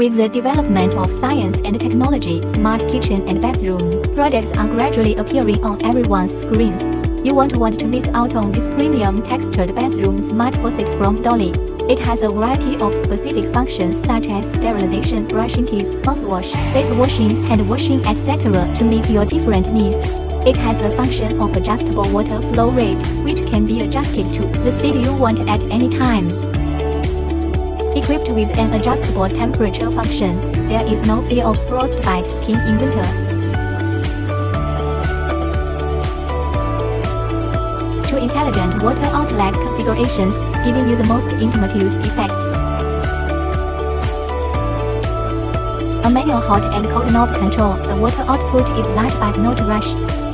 With the development of science and technology, smart kitchen and bathroom products are gradually appearing on everyone's screens. You won't want to miss out on this premium textured bathroom smart faucet from Dali. It has a variety of specific functions such as sterilization, brushing teeth, mouthwash, face washing, hand washing, etc. to meet your different needs. It has a function of adjustable water flow rate, which can be adjusted to the speed you want at any time. Equipped with an adjustable temperature function, there is no fear of frostbite skin in winter. Two intelligent water outlet configurations, giving you the most intimate use effect. A manual hot and cold knob control. The water output is light but not rush.